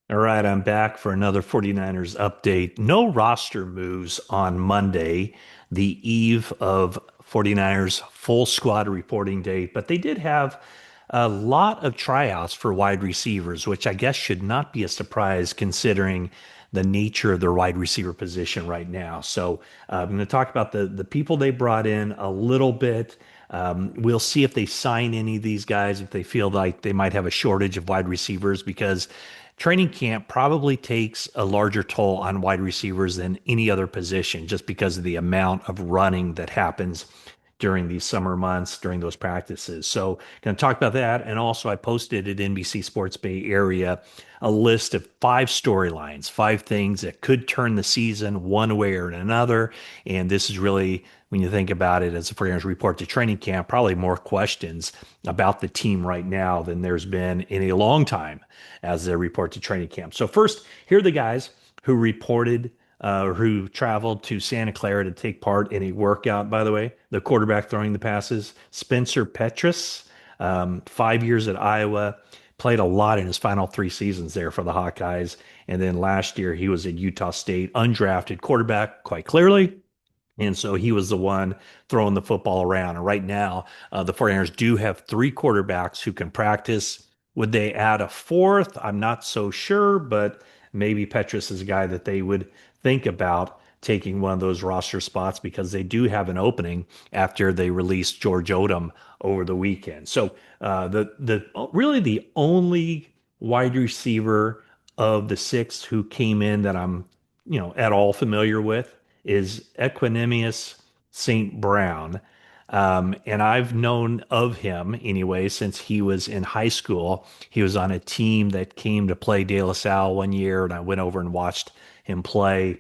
All right, I'm back for another 49ers update. No roster moves on Monday, the eve of 49ers full squad reporting date, but they did have a lot of tryouts for wide receivers, which I guess should not be a surprise considering the nature of their wide receiver position right now. So I'm going to talk about the people they brought in a little bit. We'll see if they sign any of these guys, if they feel like they might have a shortage of wide receivers, because training camp probably takes a larger toll on wide receivers than any other position just because of the amount of running that happens during these summer months during those practices. So, going to talk about that. And also, I posted at NBC Sports Bay Area a list of five storylines, five things that could turn the season one way or another. And this is really, when you think about it, as a Freelance report to training camp, probably more questions about the team right now than there's been in a long time as they report to training camp. So, first, here are the guys who reported who traveled to Santa Clara to take part in a workout, by the way, the quarterback throwing the passes, Spencer Petras, 5 years at Iowa, played a lot in his final three seasons there for the Hawkeyes. And then last year he was at Utah State, undrafted quarterback, quite clearly. And so he was the one throwing the football around. And right now, the 49ers do have three quarterbacks who can practice. Would they add a fourth? I'm not so sure, but maybe Petrus is a guy that they would think about taking one of those roster spots because they do have an opening after they released George Odom over the weekend. So the really the only wide receiver of the six who came in that I'm at all familiar with is Equinimius St Brown. And I've known of him anyway since he was in high school. He was on a team that came to play De La Salle one year, and I went over and watched him play.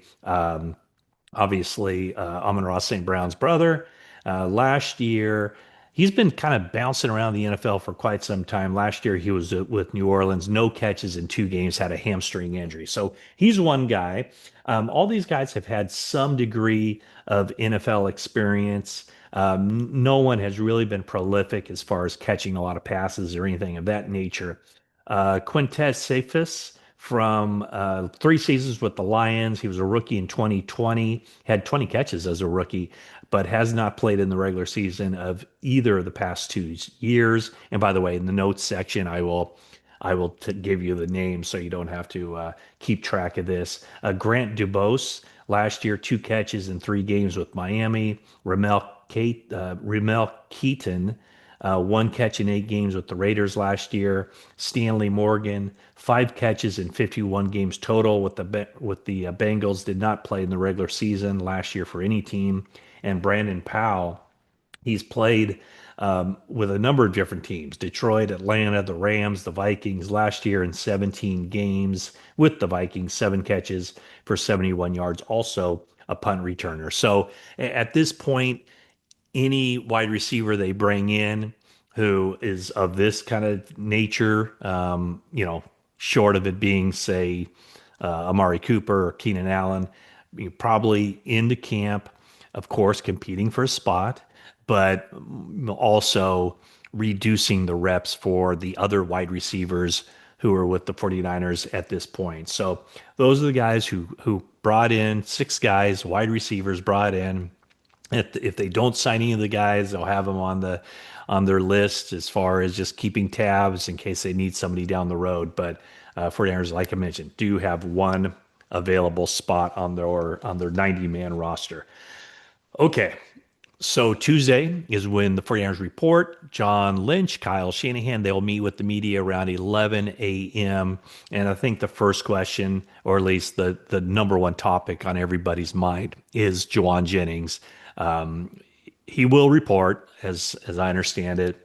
Obviously, Amon-Ra St. Brown's brother. Last year, he's been kind of bouncing around the NFL for quite some time. Last year, he was with New Orleans, no catches in two games, had a hamstring injury. So he's one guy. All these guys have had some degree of NFL experience. No one has really been prolific as far as catching a lot of passes or anything of that nature. Quintez Cephus from 3 seasons with the Lions. He was a rookie in 2020, had 20 catches as a rookie, but has not played in the regular season of either of the past 2 years. And by the way, in the notes section, I will give you the names so you don't have to keep track of this. Grant DuBose, last year, 2 catches in 3 games with Miami. Ramel Keyton, 1 catch in 8 games with the Raiders last year. Stanley Morgan, 5 catches in 51 games total with the Bengals. Did not play in the regular season last year for any team. And Brandon Powell, he's played with a number of different teams: Detroit, Atlanta, the Rams, the Vikings. Last year in 17 games with the Vikings, 7 catches for 71 yards. Also a punt returner. So at this point, any wide receiver they bring in who is of this kind of nature, short of it being, say, Amari Cooper or Keenan Allen, probably in the camp, of course, competing for a spot, but also reducing the reps for the other wide receivers who are with the 49ers at this point. So those are the guys who brought in, six guys, wide receivers brought in. If they don't sign any of the guys, they'll have them on their list as far as just keeping tabs in case they need somebody down the road. But 49ers, like I mentioned, do have one available spot on their 90-man roster. Okay, so Tuesday is when the 49ers report. John Lynch, Kyle Shanahan, they'll meet with the media around 11 a.m. And I think the first question, or at least the number one topic on everybody's mind, is Jawan Jennings. He will report, as I understand it,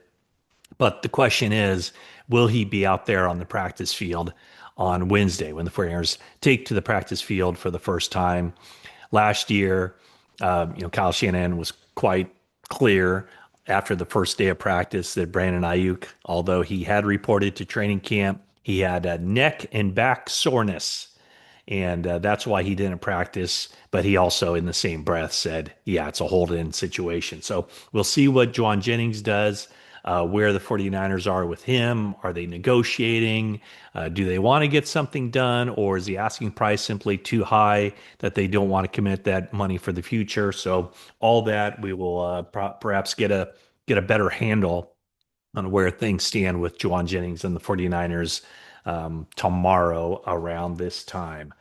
but the question is, will he be out there on the practice field on Wednesday when the 49ers take to the practice field for the first time? Last year, Kyle Shanahan was quite clear after the first day of practice that Brandon Ayuk, although he had reported to training camp, he had a neck and back soreness. And that's why he didn't practice. But he also, in the same breath, said, yeah, it's a hold in situation. So we'll see what Jawan Jennings does. where the 49ers are with him. Are they negotiating? Do they want to get something done, or is the asking price simply too high that they don't want to commit that money for the future? So all that we will perhaps get a better handle on where things stand with Jawan Jennings and the 49ers tomorrow around this time.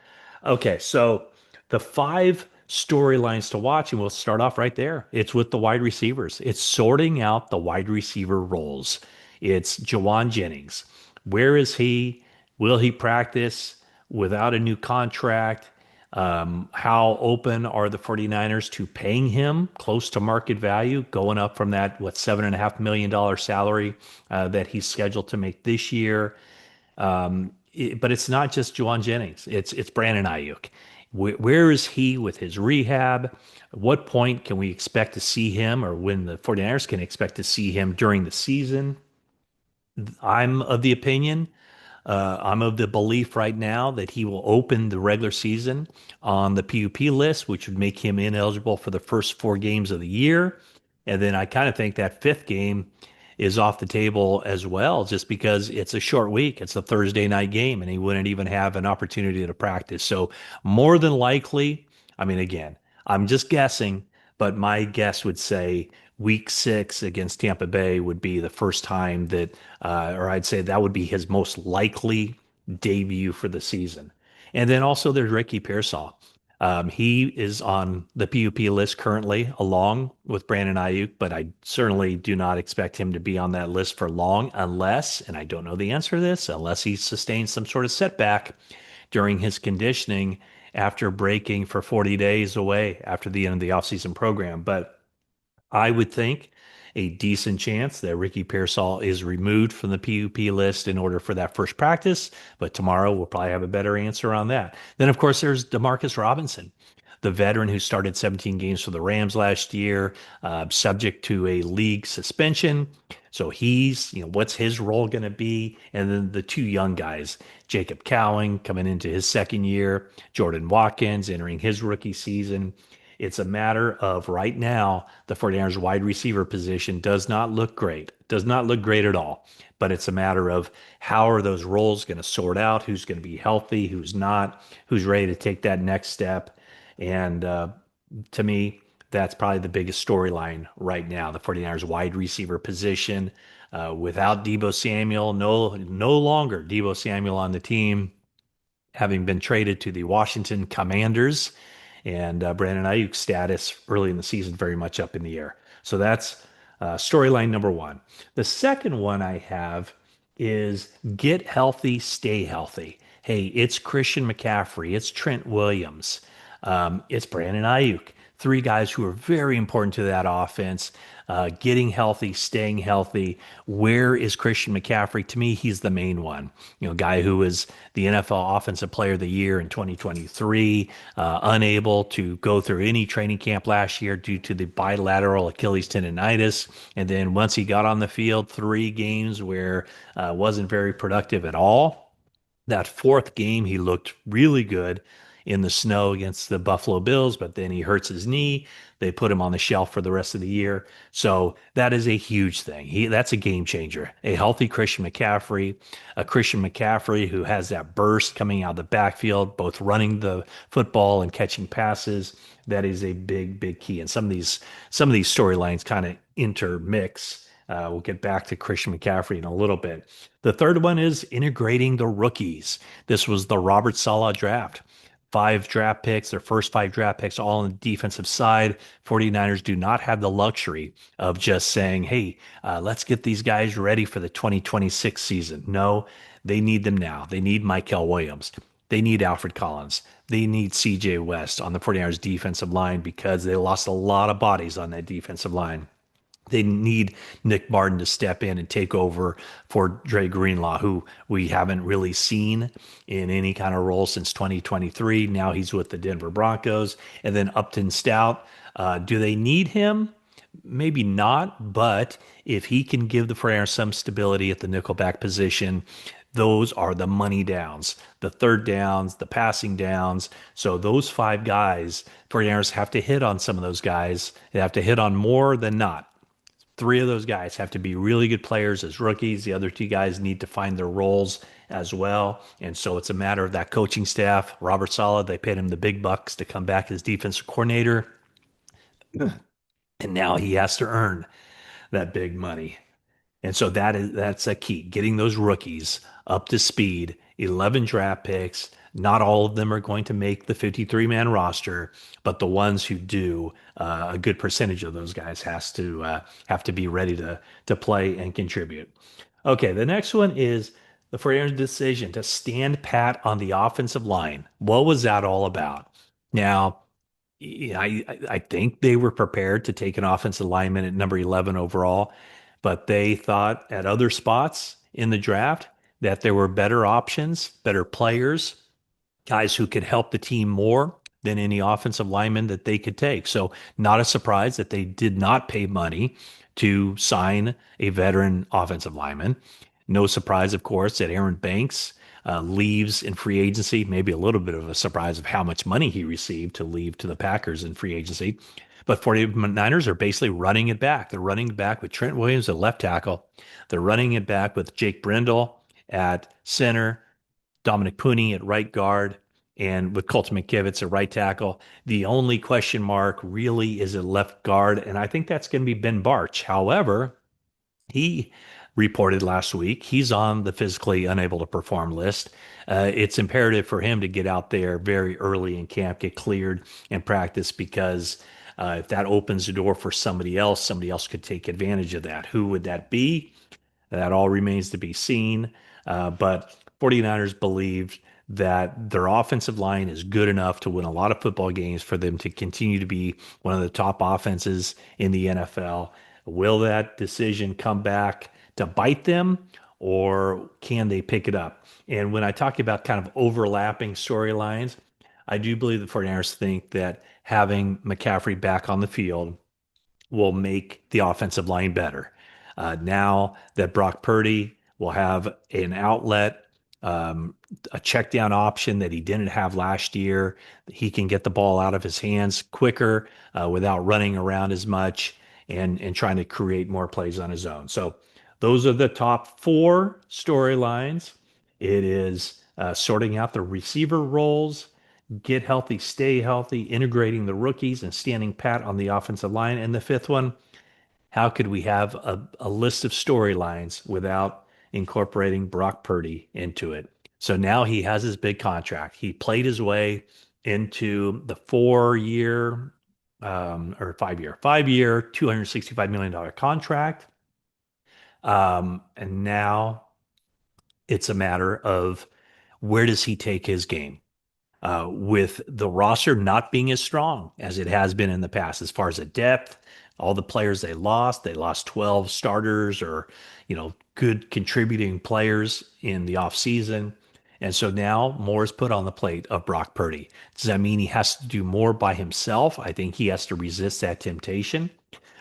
Okay, so the five storylines to watch, and we'll start off right there. It's with the wide receivers. It's sorting out the wide receiver roles. It's Jawan Jennings. Where is he? Will he practice without a new contract? How open are the 49ers to paying him close to market value, going up from that, what, $7.5 million salary that he's scheduled to make this year? But it's not just Jawan Jennings. It's Brandon Ayuk. Where is he with his rehab? At what point can we expect to see him, or when the 49ers can expect to see him during the season? I'm of the opinion, I'm of the belief right now that he will open the regular season on the PUP list, which would make him ineligible for the first 4 games of the year. And then I kind of think that fifth game is off the table as well, just because it's a short week. It's a Thursday night game, and he wouldn't even have an opportunity to practice. So, more than likely, I mean, again, I'm just guessing, but my guess would say week 6 against Tampa Bay would be the first time that, or I'd say that would be his most likely debut for the season. And then also there's Ricky Pearsall. He is on the PUP list currently, along with Brandon Ayuk, but I certainly do not expect him to be on that list for long unless, and I don't know the answer to this, unless he sustains some sort of setback during his conditioning after breaking for 40 days away after the end of the offseason program. But I would think a decent chance that Ricky Pearsall is removed from the PUP list in order for that first practice. But tomorrow we'll probably have a better answer on that. Then, of course, there's Demarcus Robinson, the veteran who started 17 games for the Rams last year, subject to a league suspension. So what's his role going to be? And then the two young guys, Jacob Cowing coming into his second year, Jordan Watkins entering his rookie season. It's a matter of right now, the 49ers wide receiver position does not look great, does not look great at all. But it's a matter of how are those roles going to sort out, who's going to be healthy, who's not, who's ready to take that next step. And to me, that's probably the biggest storyline right now, the 49ers wide receiver position. Without Deebo Samuel, no longer Deebo Samuel on the team, having been traded to the Washington Commanders, and Brandon Ayuk's status early in the season very much up in the air. So that's storyline number one. The second one I have is get healthy, stay healthy. Hey, it's Christian McCaffrey, it's Trent Williams, it's Brandon Ayuk. Three guys who are very important to that offense, getting healthy, staying healthy. Where is Christian McCaffrey? To me, he's the main one. Guy who was the NFL Offensive Player of the Year in 2023, unable to go through any training camp last year due to the bilateral Achilles tendonitis. And then once he got on the field, 3 games where wasn't very productive at all. That fourth game, he looked really good in the snow against the Buffalo Bills, but then he hurts his knee. They put him on the shelf for the rest of the year. So that is a huge thing. That's a game changer. A healthy Christian McCaffrey, a Christian McCaffrey who has that burst coming out of the backfield, both running the football and catching passes. That is a big, big key. And some of these storylines kind of intermix. We'll get back to Christian McCaffrey in a little bit. The third one is integrating the rookies. This was the Robert Saleh draft. 5 draft picks, their first 5 draft picks, all on the defensive side. 49ers do not have the luxury of just saying, hey, let's get these guys ready for the 2026 season. No, they need them now. They need Michael Williams. They need Alfred Collins. They need CJ West on the 49ers defensive line because they lost a lot of bodies on that defensive line. They need Nick Martin to step in and take over for Dre Greenlaw, who we haven't really seen in any kind of role since 2023. Now he's with the Denver Broncos. And then Upton Stout. Do they need him? Maybe not, but if he can give the 49ers some stability at the nickelback position, those are the money downs, the third downs, the passing downs. So those 5 guys, 49ers have to hit on some of those guys. They have to hit on more than not. Three of those guys have to be really good players as rookies. The other two guys need to find their roles as well. And so it's a matter of that coaching staff. Robert Saleh, they paid him the big bucks to come back as defensive coordinator. And now he has to earn that big money. And so that's a key, getting those rookies up to speed. 11 draft picks. Not all of them are going to make the 53-man roster, but the ones who do, a good percentage of those guys have to be ready to play and contribute. Okay, the next one is the 49ers decision to stand pat on the offensive line. What was that all about? Now, yeah, I think they were prepared to take an offensive lineman at number 11 overall, but they thought at other spots in the draft that there were better options, better players, guys who could help the team more than any offensive lineman that they could take. So, not a surprise that they did not pay money to sign a veteran offensive lineman. No surprise, of course, that Aaron Banks leaves in free agency. Maybe a little bit of a surprise of how much money he received to leave to the Packers in free agency. But 49ers are basically running it back. They're running it back with Trent Williams at left tackle. They're running it back with Jake Brendel at center, Dominic Pooney at right guard, and with Colton McKivitz at right tackle. The only question mark really is at left guard, and I think that's going to be Ben Barch. However, he reported last week he's on the physically unable to perform list. It's imperative for him to get out there very early in camp, get cleared and practice because if that opens the door for somebody else could take advantage of that. Who would that be? That all remains to be seen. But 49ers believe that their offensive line is good enough to win a lot of football games for them to continue to be one of the top offenses in the NFL. Will that decision come back to bite them, or can they pick it up? And when I talk about kind of overlapping storylines, I do believe the 49ers think that having McCaffrey back on the field will make the offensive line better. Now that Brock Purdy will have an outlet, um, a check down option that he didn't have last year, he can get the ball out of his hands quicker without running around as much and trying to create more plays on his own. So those are the top four storylines. It is sorting out the receiver roles, get healthy, stay healthy, integrating the rookies, and standing pat on the offensive line. And the fifth one, how could we have a list of storylines without incorporating Brock Purdy into it? So now he has his big contract. He played his way into the 4 year or 5 year, $265 million contract. And now it's a matter of where does he take his game? With the roster not being as strong as it has been in the past, as far as the depth, all the players they lost 12 starters or, good contributing players in the offseason. And so now more is put on the plate of Brock Purdy. Does that mean he has to do more by himself? I think he has to resist that temptation.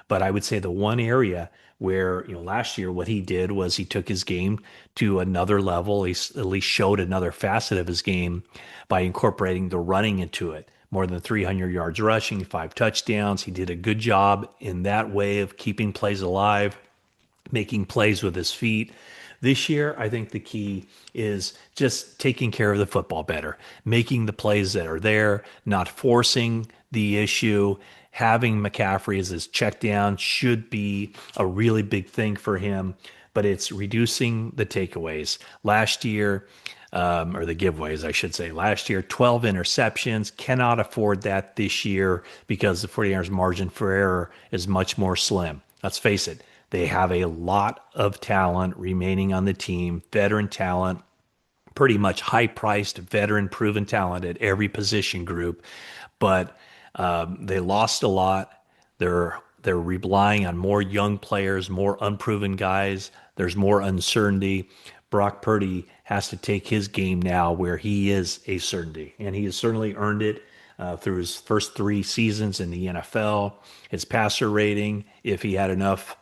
But I would say the one area where, last year what he did was he took his game to another level. He at least showed another facet of his game by incorporating the running into it. More than 300 yards rushing, 5 touchdowns. He did a good job in that way of keeping plays alive, making plays with his feet. This year, I think the key is just taking care of the football better, making the plays that are there, not forcing the issue. Having McCaffrey as his check down should be a really big thing for him, but it's reducing the takeaways. Last year, or the giveaways, I should say. Last year, 12 interceptions. Cannot afford that this year because the 49ers' margin for error is much more slim. Let's face it, they have a lot of talent remaining on the team, veteran talent, pretty much high-priced, veteran, proven talent at every position group. But they lost a lot. They're relying on more young players, more unproven guys. There's more uncertainty. Brock Purdy has to take his game now where he is a certainty, and he has certainly earned it through his first 3 seasons in the NFL. His passer rating, if he had enough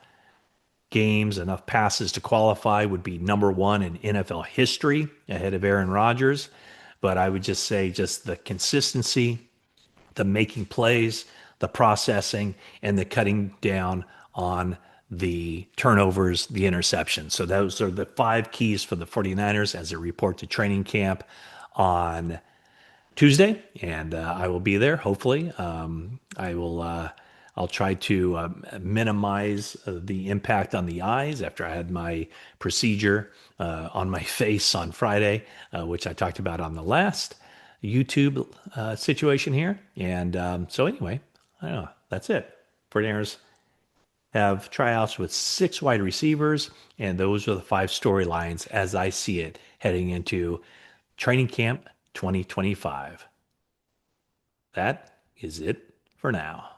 games, enough passes to qualify, would be number one in NFL history ahead of Aaron Rodgers. But I would just say just the consistency, the making plays, the processing, and the cutting down on the turnovers, the interceptions. So those are the 5 keys for the 49ers as they report to training camp on Tuesday, and I will be there. Hopefully, I will. I'll try to minimize the impact on the eyes after I had my procedure on my face on Friday, which I talked about on the last YouTube situation here. And so anyway, I don't know. That's it. 49ers have tryouts with 6 wide receivers, and those are the 5 storylines as I see it heading into training camp 2025. That is it for now.